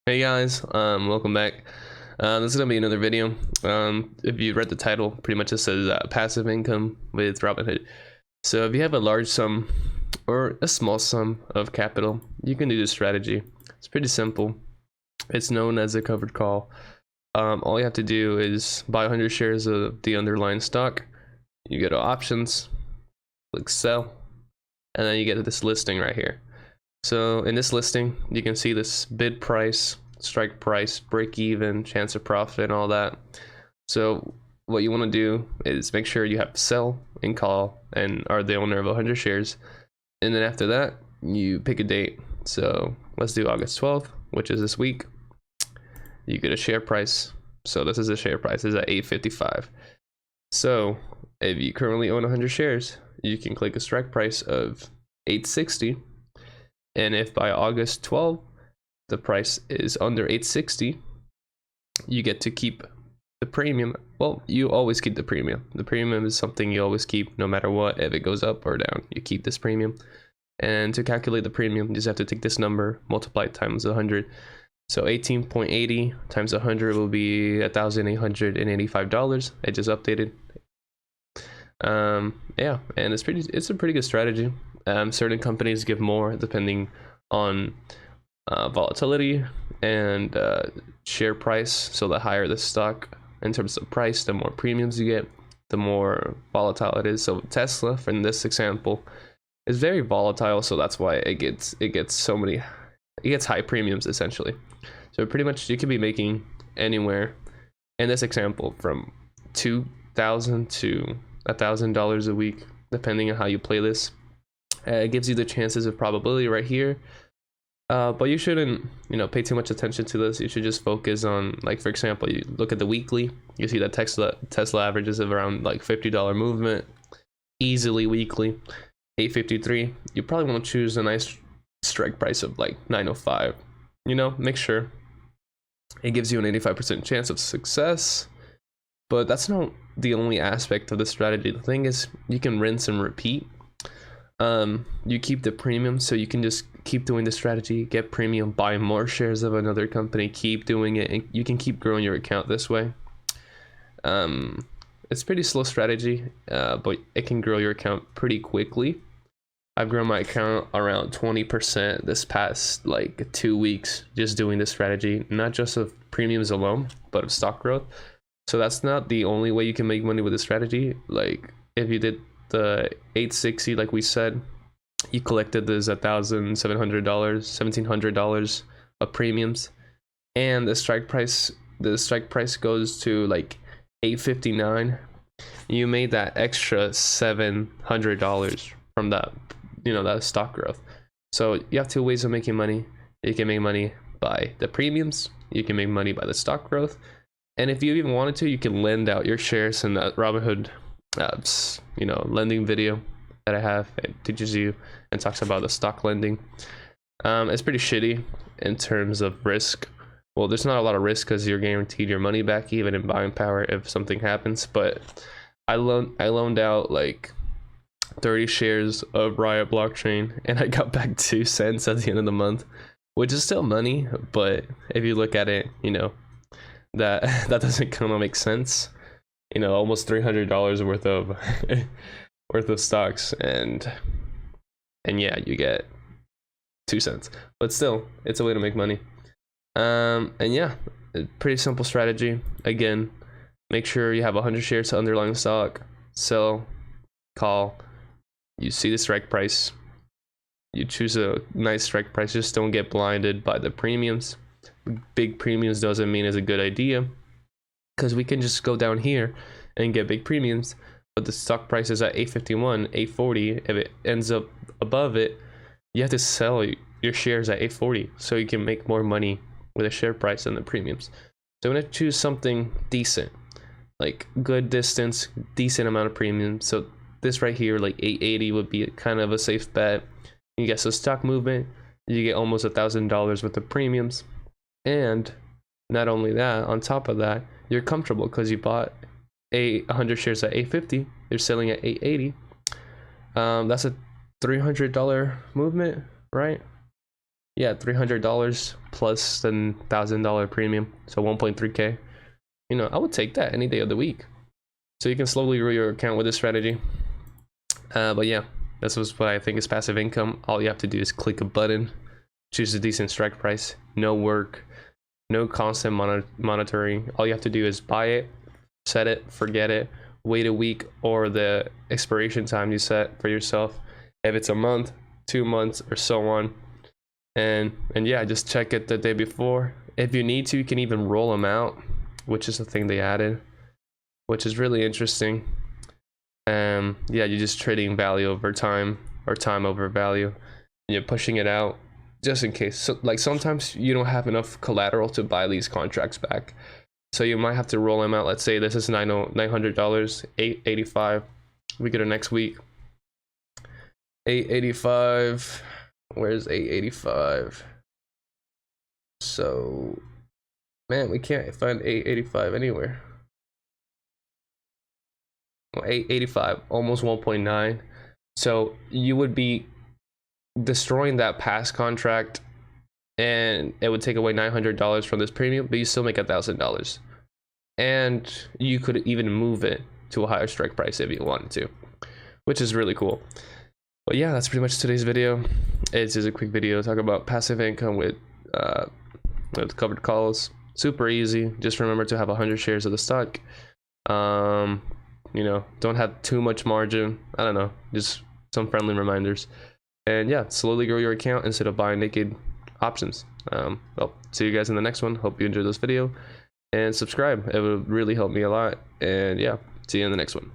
Hey guys, welcome back. This is gonna be another video. If you read the title, pretty much it says passive income with Robinhood. So if you have a large sum or a small sum of capital, you can do this strategy. It's pretty simple. It's known as a covered call. All you have to do is buy 100 shares of the underlying stock. You go to options, click sell, and then you get this listing right here. So in this listing, you can see this bid price, strike price, break even, chance of profit, and all that. So what you want to do is make sure you have sell and call and are the owner of 100 shares. And then after that, you pick a date. So let's do August 12th, which is this week. You get a share price. So this is a share price, it's at 8.55. So if you currently own 100 shares, you can click a strike price of 8.60. And if by August 12th, the price is under 8.60, you get to keep the premium. Well, you always keep the premium. The premium is something you always keep no matter what. If it goes up or down, you keep this premium. And to calculate the premium, you just have to take this number, multiply it times 100. So 18.80 times 100 will be $1,885. It just updated. Yeah, and it's a pretty good strategy. Certain companies give more depending on volatility and share price. So the higher the stock in terms of price, the more premiums you get, the more volatile it is. So Tesla, in this example, is very volatile, so that's why it gets high premiums essentially. So pretty much you can be making anywhere in this example from $2,000 to $1,000 a week, depending on how you play this. It gives you the chances of probability right here, but you shouldn't pay too much attention to this. You should just focus on, like, for example, you look at the weekly, you see that Tesla averages of around like $50 movement easily weekly. 8.53, you probably want to choose a nice strike price of like 9.05. Make sure it gives you an 85% chance of success, but that's not the only aspect of the strategy. The thing is, you can rinse and repeat. You keep the premium, so you can just keep doing the strategy, get premium, buy more shares of another company, keep doing it, and you can keep growing your account this way. It's pretty slow strategy, but it can grow your account pretty quickly. I've grown my account around 20% this past like 2 weeks just doing this strategy, not just of premiums alone, but of stock growth. So that's not the only way you can make money with this strategy. Like if you did the 860, like we said, you collected this $1,700, $1,700 of premiums, and the strike price goes to like 8.59. You made that extra $700 from that that stock growth. So you have two ways of making money. You can make money by the premiums, you can make money by the stock growth, and if you even wanted to, you can lend out your shares in that Robinhood lending video that I have. It teaches you and talks about the stock lending. It's pretty shitty in terms of risk. Well, there's not a lot of risk because you're guaranteed your money back even in buying power if something happens. But I loaned out like 30 shares of Riot blockchain, and I got back 2 cents at the end of the month, which is still money, but if you look at it, that doesn't kind of make sense. Almost $300 worth of worth of stocks, and yeah, you get 2 cents, but still, it's a way to make money. And yeah, pretty simple strategy. Again, make sure you have 100 shares to underlying stock, sell, call. You see the strike price, you choose a nice strike price. Just don't get blinded by the premiums. Big premiums doesn't mean it's a good idea, because we can just go down here and get big premiums, but the stock price is at 8.51, 8.40. If it ends up above it, you have to sell your shares at 8.40 so you can make more money with a share price than the premiums. So I'm gonna choose something decent, like good distance, decent amount of premium. So this right here, like 8.80, would be kind of a safe bet. You get some stock movement, you get almost $1,000 worth of premiums, and not only that, on top of that, you're comfortable because you bought 100 shares at 8.50, you're selling at 8.80. That's a $300 movement, right? yeah, $300 plus the $1,000 premium, so 1.3k. You know, I would take that any day of the week. So you can slowly grow your account with this strategy. But yeah, this was what I think is passive income. All you have to do is click a button, choose a decent strike price, no work, no constant monitoring. All you have to do is buy it, set it, forget it, wait a week or the expiration time you set for yourself, if it's a month, 2 months, or so on. And yeah, just check it the day before. If you need to, you can even roll them out, which is a thing they added, which is really interesting. Yeah, you're just trading value over time, or time over value, and you're pushing it out just in case. So like sometimes you don't have enough collateral to buy these contracts back, so you might have to roll them out. Let's say this is $900, $885. We get it next week. 885. Where's 885? So, man, we can't find 885 anywhere. Well, 885, almost 1.9. So you would be destroying that past contract, and it would take away $900 from this premium, but you still make $1,000, and you could even move it to a higher strike price if you wanted to, which is really cool. But yeah, that's pretty much today's video. It's just a quick video talking about passive income with covered calls. Super easy. Just remember to have 100 shares of the stock. You know, don't have too much margin. I don't know, just some friendly reminders. And yeah, slowly grow your account instead of buying naked options. Well, see you guys in the next one. Hope you enjoyed this video, and subscribe. It would really help me a lot. And yeah, see you in the next one.